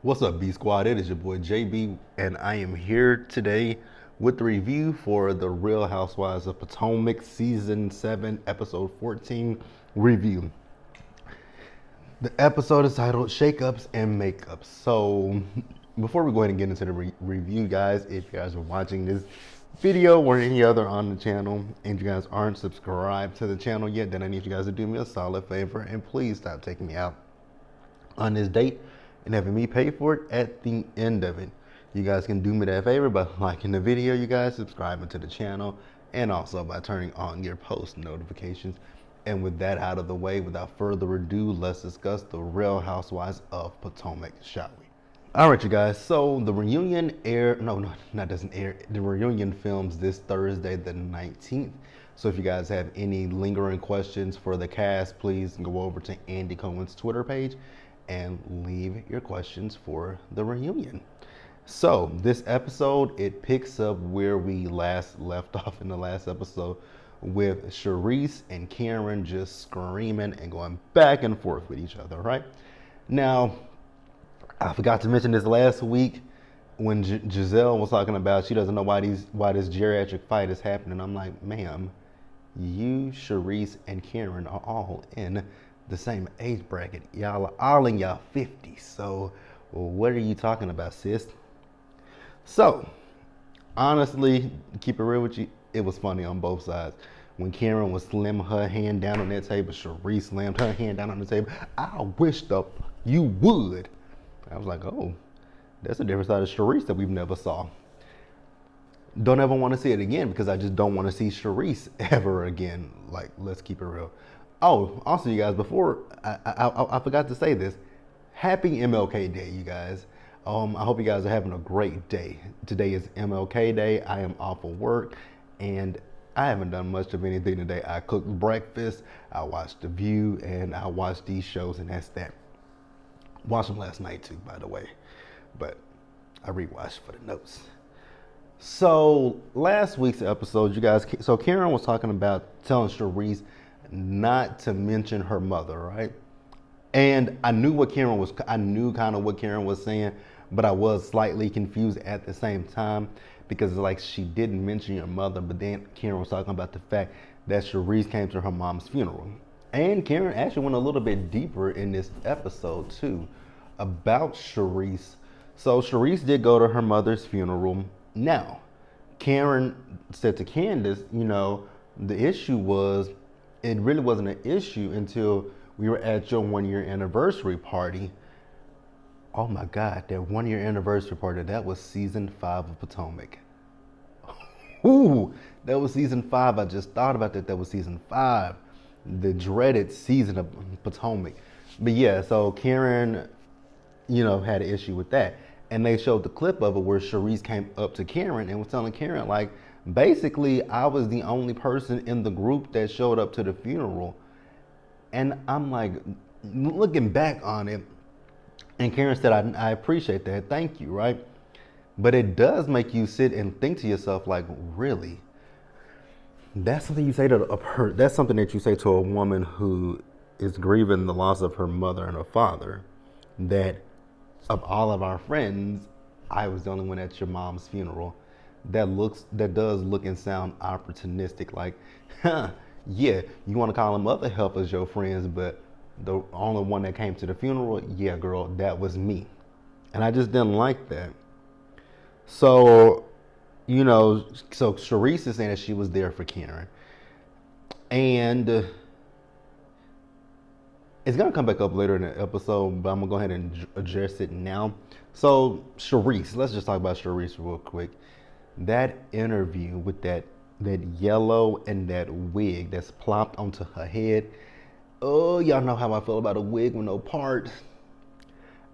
What's up, B Squad? It is your boy JB, and I am here today with the review for the Real Housewives of Potomac Season 7, Episode 14 review. The episode is titled Shakeups and Makeups. So, before we go ahead and get into the review, guys, if you guys are watching this video or any other on the channel and you guys aren't subscribed to the channel yet, then I need you guys to do me a solid favor and please stop taking me out on this date and having me pay for it at the end of it. You guys can do me that favor by liking the video, you guys, subscribing to the channel, and also by turning on your post notifications. And with that out of the way, without further ado, let's discuss the Real Housewives of Potomac, shall we? All right, you guys. So the reunion doesn't air. The reunion films this Thursday, the 19th. So if you guys have any lingering questions for the cast, please go over to Andy Cohen's Twitter page and leave your questions for the reunion. So this episode, it picks up where we last left off in the last episode with Charisse and Karen just screaming and going back and forth with each other, right? Now, I forgot to mention this last week when Giselle was talking about she doesn't know why this geriatric fight is happening. I'm like, ma'am, you, Charisse, and Karen are all in the same age bracket. Y'all are all in y'all 50s. So what are you talking about, sis? So honestly, keep it real with you, it was funny on both sides. When Karen was slamming her hand down on that table, Charisse slammed her hand down on the table. I wish you would. I was like, oh, that's a different side of Charisse that we've never saw. Don't ever want to see it again because I just don't want to see Charisse ever again. Like, let's keep it real. Oh, also, you guys, before I forgot to say this, happy MLK Day, you guys. I hope you guys are having a great day. Today is MLK Day. I am off of work, and I haven't done much of anything today. I cooked breakfast, I watched The View, and I watched these shows, and that's that. Watched them last night too, by the way, but I rewatched for the notes. So last week's episode, you guys, so Karen was talking about telling Charisse not to mention her mother, right? And I knew kind of what Karen was saying, but I was slightly confused at the same time because like she didn't mention your mother, but then Karen was talking about the fact that Charisse came to her mom's funeral. And Karen actually went a little bit deeper in this episode too about Charisse. So Charisse did go to her mother's funeral. Now, Karen said to Candace, the issue was, it really wasn't an issue until we were at your 1-year anniversary party. Oh my God, that 1-year anniversary party, that was season 5 of Potomac. Ooh, that was season 5. I just thought about that. That was season 5. The dreaded season of Potomac. But yeah, so Karen, had an issue with that. And they showed the clip of it where Charisse came up to Karen and was telling Karen, like, basically, I was the only person in the group that showed up to the funeral. And I'm like, looking back on it, and Karen said, I appreciate that. Thank you, right? But it does make you sit and think to yourself, like, really? That's something you say that's something that you say to a woman who is grieving the loss of her mother and her father, that of all of our friends, I was the only one at your mom's funeral. That does look and sound opportunistic. Like, yeah, you want to call them other helpers your friends, but the only one that came to the funeral, yeah, girl, that was me. And I just didn't like that. So, so Charisse is saying that she was there for Karen. And it's going to come back up later in the episode, but I'm going to go ahead and address it now. So Charisse, let's just talk about Charisse real quick. That interview with that yellow and that wig that's plopped onto her head. Oh, y'all know how I feel about a wig with no part.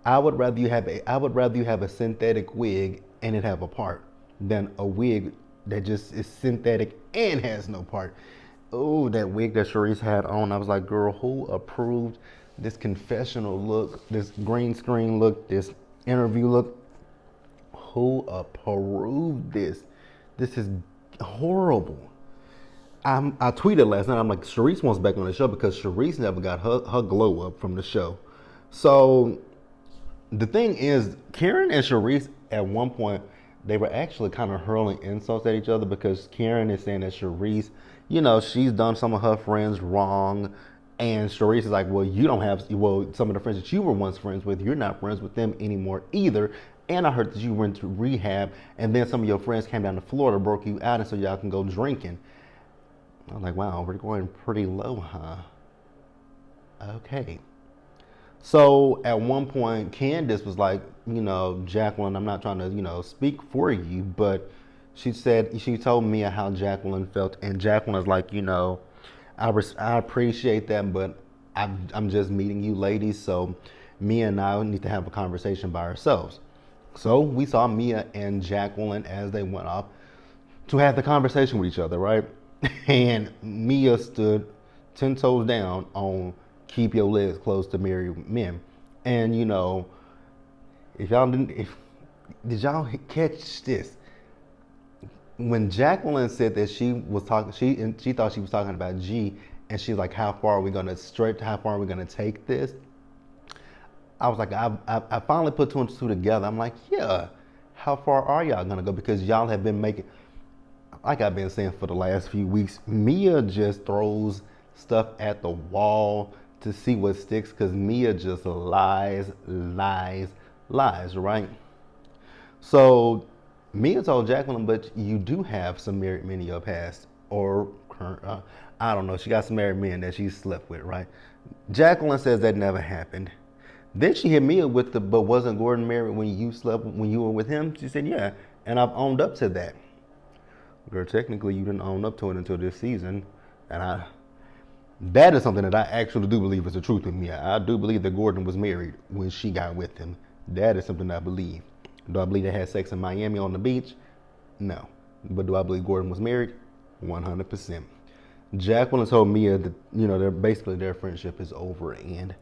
I would rather you have a synthetic wig and it have a part than a wig that just is synthetic and has no part. Oh, that wig that Charisse had on, I was like, girl, who approved this confessional look, this green screen look, this interview look? Who approved this? This is horrible. I tweeted last night, I'm like, Charisse wants back on the show because Charisse never got her glow up from the show. So The thing is, Karen and Sharice at one point they were actually kind of hurling insults at each other because Karen is saying that Sharice, she's done some of her friends wrong, and Sharice is like, well, you don't have, well, some of the friends that you were once friends with, you're not friends with them anymore either. And I heard that you went to rehab, and then some of your friends came down to Florida, broke you out, and so y'all can go drinking. I was like, wow, we're going pretty low, huh? Okay. So at one point, Candace was like, Jacqueline, I'm not trying to, speak for you, but she told Mia how Jacqueline felt, and Jacqueline was like, I appreciate that, but I'm just meeting you ladies, so Mia and I need to have a conversation by ourselves. So we saw Mia and Jacqueline as they went off to have the conversation with each other, right? And Mia stood 10 toes down on keep your legs closed to married men. And if y'all did y'all catch this? When Jacqueline said that she was talking, she thought she was talking about G, and she's like, how far are we gonna take this? I was like, I finally put two and two together. I'm like, yeah, how far are y'all gonna go? Because y'all have been making, like I've been saying for the last few weeks, Mia just throws stuff at the wall to see what sticks, because Mia just lies, right? So Mia told Jacqueline, but you do have some married men in your past, or I don't know, she got some married men that she slept with, right? Jacqueline says that never happened. Then she hit Mia with but wasn't Gordon married when you were with him? She said, yeah, and I've owned up to that. Girl, technically you didn't own up to it until this season, and that is something that I actually do believe is the truth with me. I do believe that Gordon was married when she got with him. That is something I believe. Do I believe they had sex in Miami on the beach? No. But do I believe Gordon was married? 100%. Jacqueline told Mia that, their friendship is over, and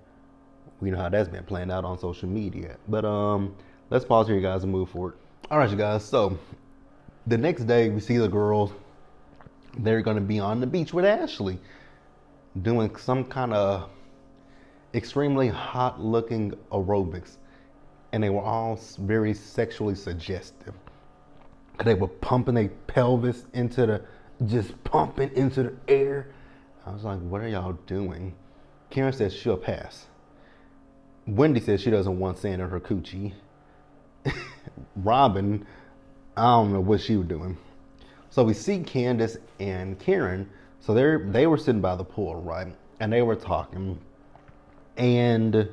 we know how that's been playing out on social media. But let's pause here, guys, and move forward. All right, you guys. So the next day, we see the girls. They're going to be on the beach with Ashley, doing some kind of extremely hot-looking aerobics, and they were all very sexually suggestive. They were pumping their pelvis just pumping into the air. I was like, what are y'all doing? Karen says she'll pass. Wendy says she doesn't want sand in her coochie. Robin, I don't know what she was doing. So we see Candace and Karen. So they were sitting by the pool, right? And they were talking. And,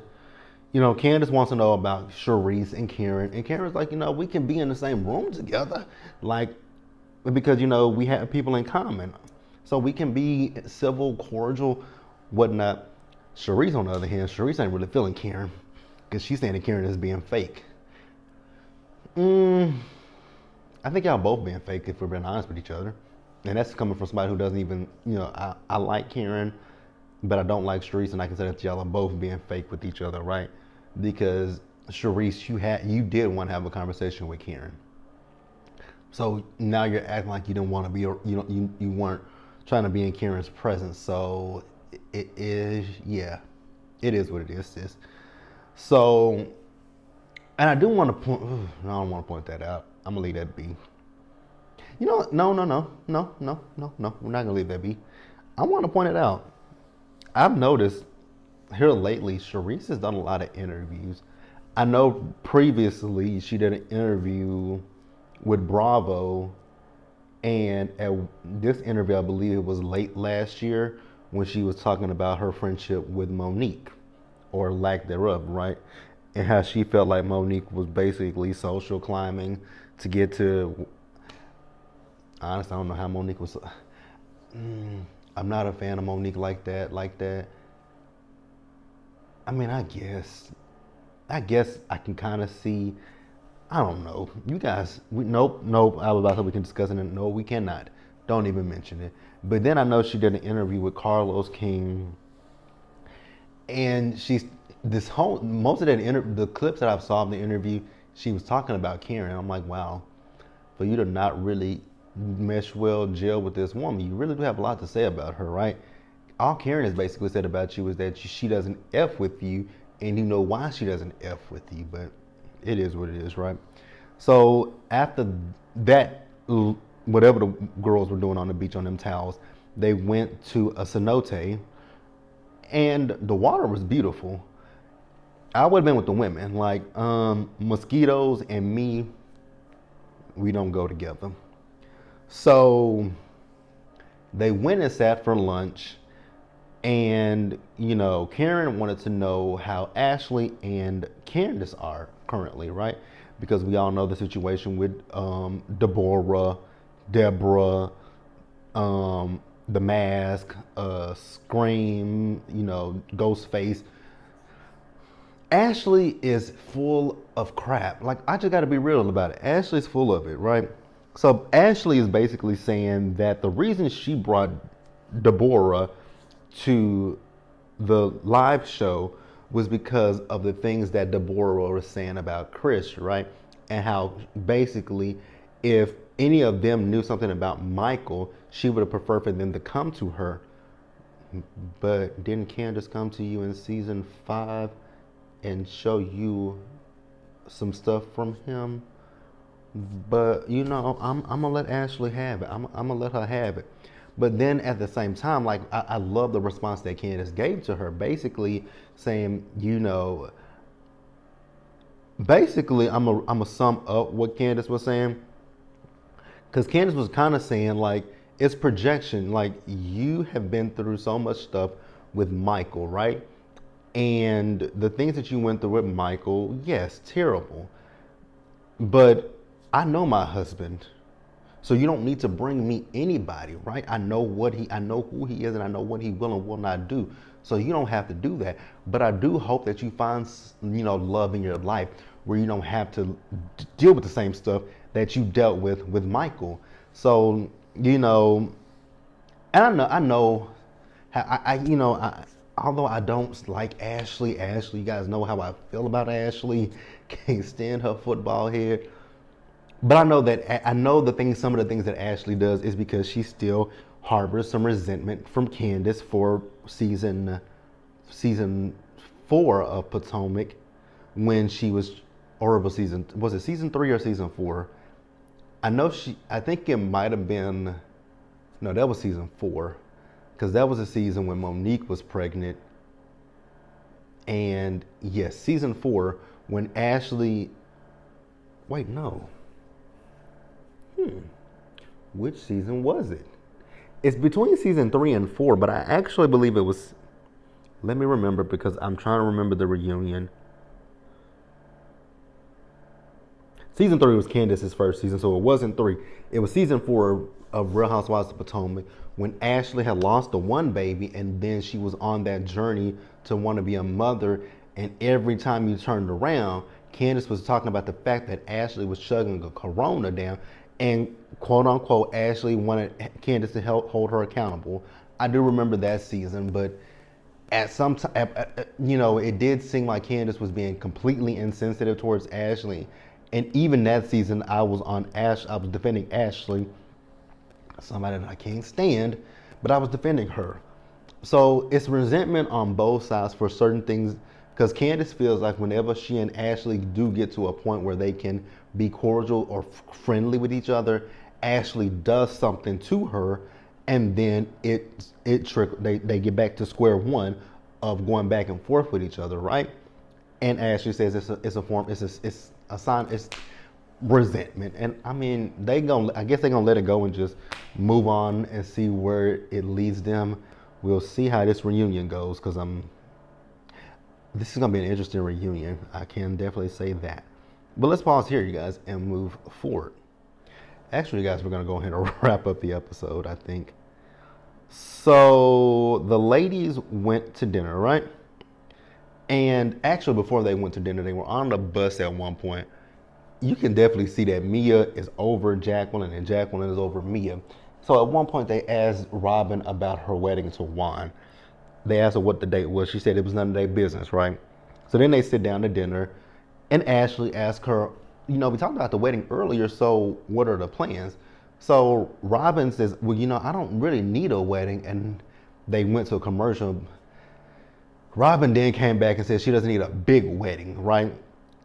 Candace wants to know about Sharice and Karen. And Karen's like, we can be in the same room together. Like, because, we have people in common. So we can be civil, cordial, whatnot. Sharice, on the other hand, Sharice ain't really feeling Karen, because she's saying that Karen is being fake. I think y'all both being fake, if we're being honest with each other. And that's coming from somebody who doesn't even, I like Karen, but I don't like Sharice, and I consider that y'all are both being fake with each other, right? Because Sharice, you did want to have a conversation with Karen. So now you're acting like you didn't want to be, you weren't trying to be in Karen's presence. So it is what it is, sis. So, and I do want to point, I don't want to point that out. I'm gonna leave that be. No, we're not gonna leave that be. I want to point it out. I've noticed here lately, Sharice has done a lot of interviews. I know previously she did an interview with Bravo, and at this interview, I believe it was late last year, when she was talking about her friendship with Monique, or lack thereof, right? And how she felt like Monique was basically social climbing to get to. Honestly, I don't know how Monique was. I'm not a fan of Monique like that. I mean, I guess I can kind of see. I don't know. You guys, nope. I was about to say we can discuss it. No, we cannot. Don't even mention it. But then I know she did an interview with Carlos King, and most of the clips that I've saw in the interview, she was talking about Karen. I'm like, wow, for you to not really mesh well, gel with this woman, you really do have a lot to say about her, right? All Karen has basically said about you is that she doesn't F with you, and you know why she doesn't F with you, but it is what it is, right? So after that, whatever the girls were doing on the beach on them towels, they went to a cenote, and the water was beautiful. I would have been with the women. Like, mosquitoes and me, we don't go together. So they went and sat for lunch, and Karen wanted to know how Ashley and Candace are currently, right? Because we all know the situation with Deborah, The Mask, Scream, Ghostface. Ashley is full of crap. Like, I just got to be real about it. Ashley's full of it, right? So Ashley is basically saying that the reason she brought Deborah to the live show was because of the things that Deborah was saying about Chris, right? And how basically, if any of them knew something about Michael, she would have preferred for them to come to her. But didn't Candace come to you in season 5 and show you some stuff from him? But I'm gonna let Ashley have it. I'm gonna let her have it. But then at the same time, like, I love the response that Candace gave to her, basically saying, basically I'm a sum up what Candace was saying, because Candace was kind of saying, like, it's projection. Like, you have been through so much stuff with Michael, right? And the things that you went through with Michael, yes, terrible. But I know my husband. So you don't need to bring me anybody, right? I know who he is, and I know what he will and will not do. So you don't have to do that. But I do hope that you find, love in your life where you don't have to deal with the same stuff that you dealt with Michael. So, and I know how although I don't like Ashley, you guys know how I feel about Ashley. Can't stand her football hair. But I know that some of the things that Ashley does is because she still harbors some resentment from Candace for season 4 of Potomac, when she was horrible. Was it season 3 or season 4? I think it might have been, no, that was season 4, because that was a season when Monique was pregnant. And yes, season 4, when Ashley, wait, no. Which season was it? It's between season 3 and 4, but I actually believe it was, let me remember, because I'm trying to remember the reunion. Season 3 was Candace's first season, so it wasn't 3. It was season 4 of Real Housewives of Potomac, when Ashley had lost the one baby, and then she was on that journey to want to be a mother. And every time you turned around, Candace was talking about the fact that Ashley was chugging a Corona down, and quote unquote, Ashley wanted Candace to help hold her accountable. I do remember that season, but at some time, it did seem like Candace was being completely insensitive towards Ashley. And even that season, I was defending Ashley, somebody that I can't stand, but I was defending her. So it's resentment on both sides for certain things, because Candace feels like whenever she and Ashley do get to a point where they can be cordial or friendly with each other, Ashley does something to her, and then they get back to square one of going back and forth with each other, right? And Ashley says it's a sign, it's resentment. And I mean, I guess they're gonna let it go and just move on and see where it leads them. We'll see how this reunion goes, because this is gonna be an interesting reunion. I can definitely say that. But let's pause here, you guys, and move forward. Actually, you guys, we're gonna go ahead and wrap up the episode, I think. So the ladies went to dinner, right? And actually, before they went to dinner, they were on the bus at one point. You can definitely see that Mia is over Jacqueline and Jacqueline is over Mia. So at one point, they asked Robin about her wedding to Juan. They asked her what the date was. She said it was none of their business, right? So then they sit down to dinner, and Ashley asked her, we talked about the wedding earlier, so what are the plans? So Robin says, well, I don't really need a wedding. And they went to a commercial. Robin then came back and said she doesn't need a big wedding, right?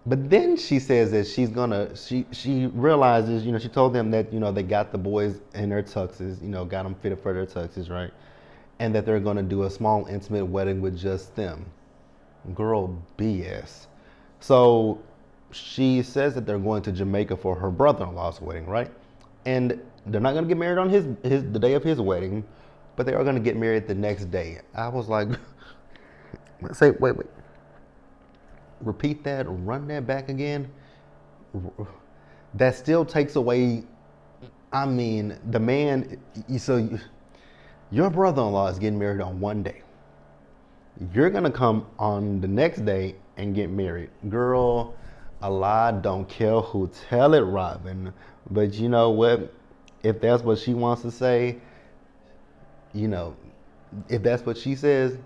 But then she says that she realizes, she told them that, they got the boys in their tuxes, got them fitted for their tuxes, right? And that they're gonna do a small intimate wedding with just them. Girl, BS. So she says that they're going to Jamaica for her brother-in-law's wedding, right? And they're not gonna get married on the day of his wedding, but they are gonna get married the next day. I was like, wait. Repeat that, run that back again. That still takes away, the man, your brother-in-law is getting married on one day. You're gonna come on the next day and get married. Girl, Allah don't care who tell it, Robin. But you know what? If that's what she wants to say, if that's what she says,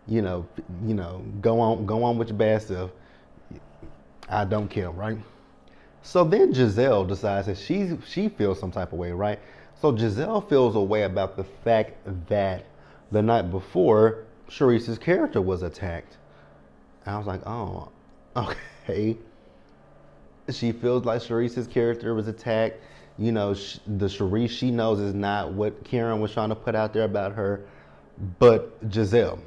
go on with your bad self. I don't care, right? So then Giselle decides that she feels some type of way, right? So Giselle feels a way about the fact that the night before, Charisse's character was attacked. And I was like, oh, okay. She feels like Charisse's character was attacked. The Charisse she knows is not what Karen was trying to put out there about her, but Giselle.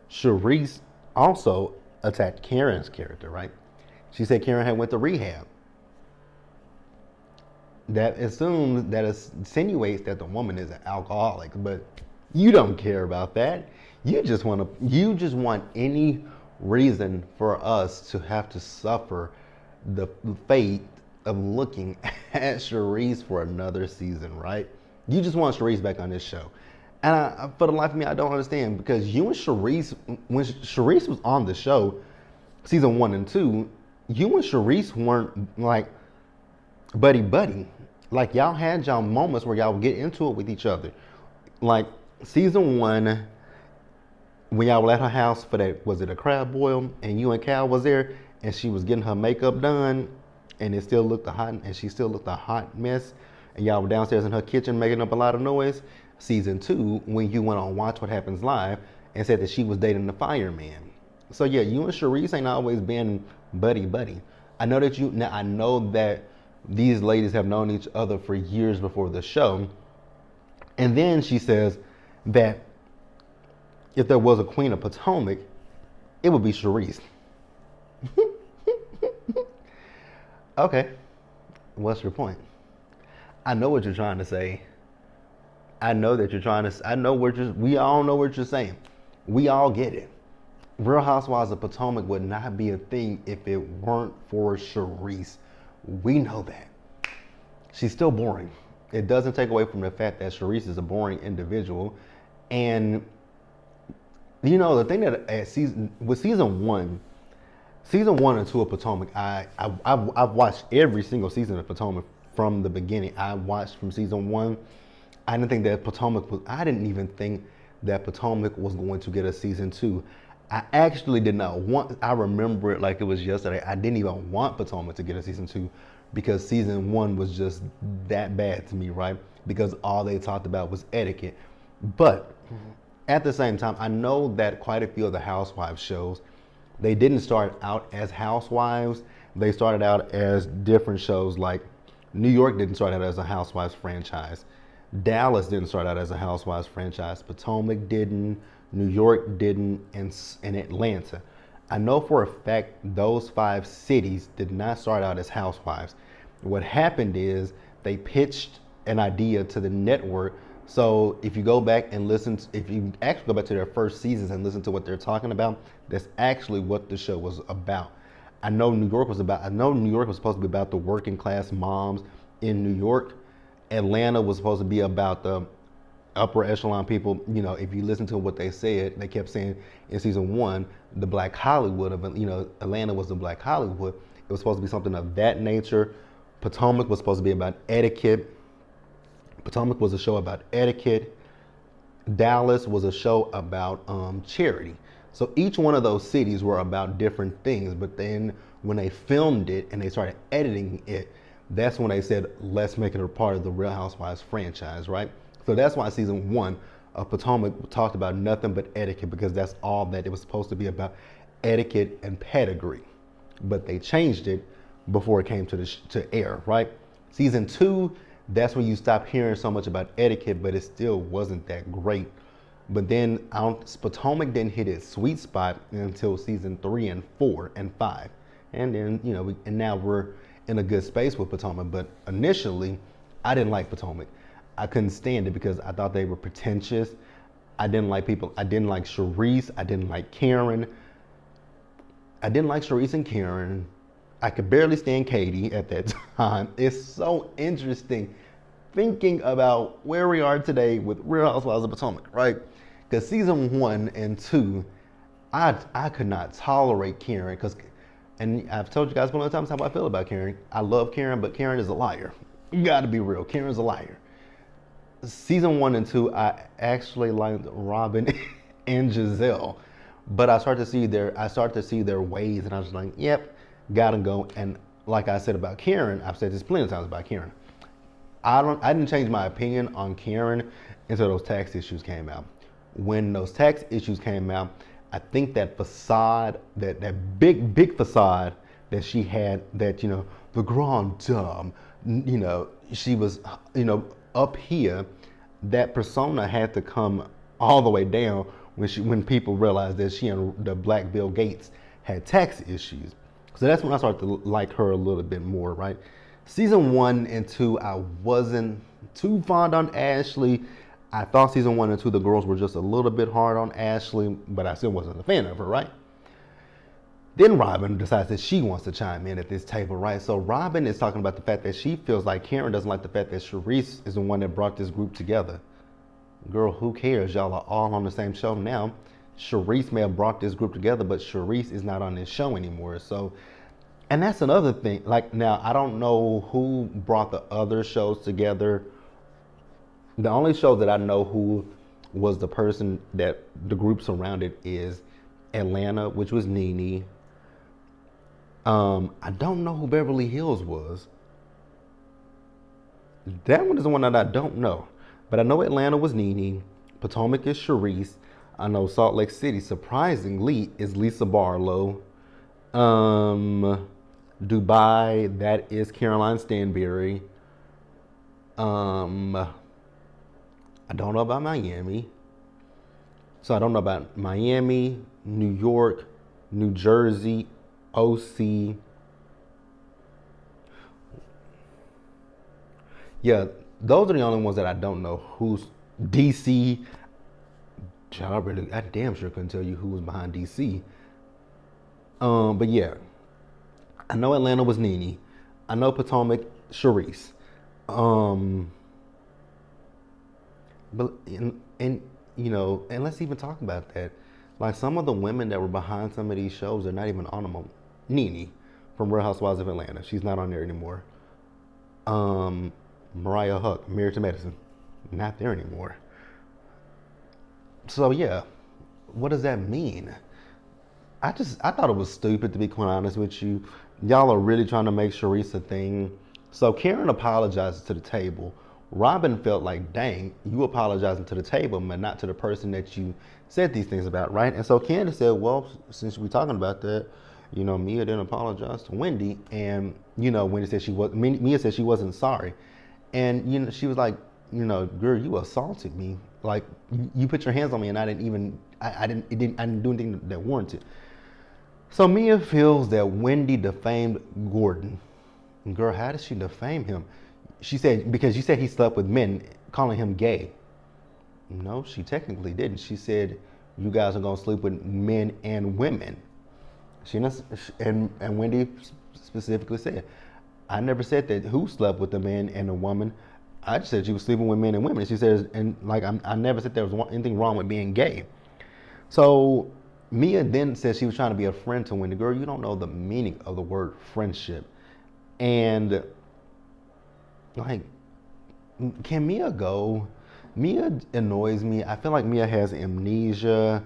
Charisse also attacked Karen's character, right? She said Karen had went to rehab. That insinuates that the woman is an alcoholic, but you don't care about that. You just want any reason for us to have to suffer the fate of looking at Charisse for another season, right? You just want Charisse back on this show. And for the life of me, I don't understand, because you and Charisse, when Charisse was on the show, season 1 and 2, you and Charisse weren't like buddy. Like y'all had y'all moments where y'all would get into it with each other. Like season 1, when y'all were at her house for that, was it a crab boil? And you and Cal was there, and she was getting her makeup done, and she still looked a hot mess. And y'all were downstairs in her kitchen making up a lot of noise. Season 2, when you went on Watch What Happens Live and said that she was dating the fireman. So yeah, you and Charisse ain't always been buddy. I know that these ladies have known each other for years before the show. And then she says that if there was a Queen of Potomac, it would be Charisse. Okay, what's your point? I know what you're trying to say. We all know what you're saying. We all get it. Real Housewives of Potomac would not be a thing if it weren't for Charisse. We know that. She's still boring. It doesn't take away from the fact that Charisse is a boring individual. And the thing that season 1 and 2 of Potomac, I've watched every single season of Potomac from the beginning. I watched from season 1. I didn't even think that Potomac was going to get a season 2. I actually did not want, I remember it like it was yesterday. I didn't even want Potomac to get a season 2 because season 1 was just that bad to me, right? Because all they talked about was etiquette. But at the same time, I know that quite a few of the Housewives shows, they didn't start out as Housewives. They started out as different shows. Like New York didn't start out as a Housewives franchise. Dallas didn't start out as a Housewives franchise. Potomac didn't. New York didn't, and Atlanta. I know for a fact those 5 cities did not start out as Housewives. What happened is they pitched an idea to the network. So if you go back and if you actually go back to their first seasons and listen to what they're talking about, that's actually what the show was about. I know New York was supposed to be about the working class moms in New York. Atlanta was supposed to be about the upper echelon people. If you listen to what they said, they kept saying in season 1, the Black Hollywood of, Atlanta was the Black Hollywood. It was supposed to be something of that nature. Potomac was supposed to be about etiquette. Potomac was a show about etiquette. Dallas was a show about charity. So each one of those cities were about different things. But then when they filmed it and they started editing it, that's when they said, let's make it a part of the Real Housewives franchise, right? So that's why season 1 of Potomac talked about nothing but etiquette because that's all that it was supposed to be about, etiquette and pedigree. But they changed it before it came to air, right? Season 2, that's when you stop hearing so much about etiquette, but it still wasn't that great. But then Potomac didn't hit its sweet spot until season 3 and 4 and 5. And then, and now we're in a good space with Potomac. But initially, I didn't like Potomac. I couldn't stand it because I thought they were pretentious. I didn't like people. I didn't like Charisse. I didn't like Karen. I didn't like Charisse and Karen. I could barely stand Katie at that time. It's so interesting thinking about where we are today with Real Housewives of Potomac, right? Because season 1 and 2, I could not tolerate Karen and I've told you guys one of the times how I feel about Karen. I love Karen, but Karen is a liar. You gotta be real. Karen's a liar. Season 1 and 2, I actually liked Robin and Giselle, but I started to see their ways, and I was like, yep, gotta go. And like I said about Karen, I've said this plenty of times about Karen. I didn't change my opinion on Karen until those tax issues came out. When those tax issues came out, I think that facade, that big facade that she had, that, the grand dame, she was, up here, that persona had to come all the way down when people realized that she and the Black Bill Gates had tax issues. So that's when I started to like her a little bit more, right? Season 1 and 2, I wasn't too fond on Ashley. I thought season 1 and 2, the girls were just a little bit hard on Ashley, but I still wasn't a fan of her, right? Then Robin decides that she wants to chime in at this table, right? So Robin is talking about the fact that she feels like Karen doesn't like the fact that Charisse is the one that brought this group together. Girl, who cares? Y'all are all on the same show now. Charisse may have brought this group together, but Charisse is not on this show anymore. So, and that's another thing. Like, now, I don't know who brought the other shows together. The only show that I know who was the person that the group surrounded is Atlanta, which was Nene. I don't know who Beverly Hills was. That one is the one that I don't know. But I know Atlanta was Nene. Potomac is Charisse. I know Salt Lake City, surprisingly, is Lisa Barlow. Dubai, that is Caroline Stanberry. I don't know about Miami. So I don't know about Miami, New York, New Jersey, OC. Yeah, those are the only ones that I don't know. Who's DC? I damn sure couldn't tell you who was behind DC. But yeah, I know Atlanta was Nene. I know Potomac, Charisse. But and let's even talk about that. Like, some of the women that were behind some of these shows are not even on them. Nene from Real Housewives of Atlanta, she's not on there anymore. Mariah Huck, Married to Medicine, not there anymore. So yeah, what does that mean? I thought it was stupid, to be quite honest with you. Y'all are really trying to make Charisse a thing. So Karen apologizes to the table. Robin felt like, dang, you apologizing to the table, but not to the person that you said these things about, right? And so Candace said, well, since we're talking about that, Mia didn't apologize to Wendy, and Wendy said Mia said she wasn't sorry, and she was like, girl, you assaulted me, like you put your hands on me, and I didn't do anything that warranted. So Mia feels that Wendy defamed Gordon. Girl, how did she defame him? She said, because you said he slept with men, calling him gay. No, she technically didn't. She said, you guys are going to sleep with men and women. And Wendy specifically said, I never said that who slept with a man and a woman. I just said she was sleeping with men and women. She says, and like, I never said there was anything wrong with being gay. So Mia then said she was trying to be a friend to Wendy. Girl, you don't know the meaning of the word friendship. And like, can Mia go? Mia annoys me. I feel like Mia has amnesia.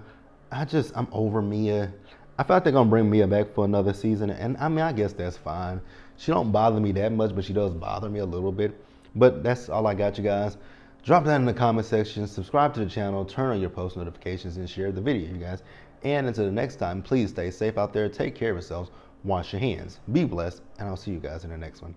I'm over Mia. I feel like they're gonna bring Mia back for another season, and I guess that's fine. She don't bother me that much, but she does bother me a little bit. But that's all I got, you guys. Drop down in the comment section, subscribe to the channel, turn on your post notifications, and share the video, you guys. And until the next time, please stay safe out there, take care of yourselves, wash your hands, be blessed, and I'll see you guys in the next one.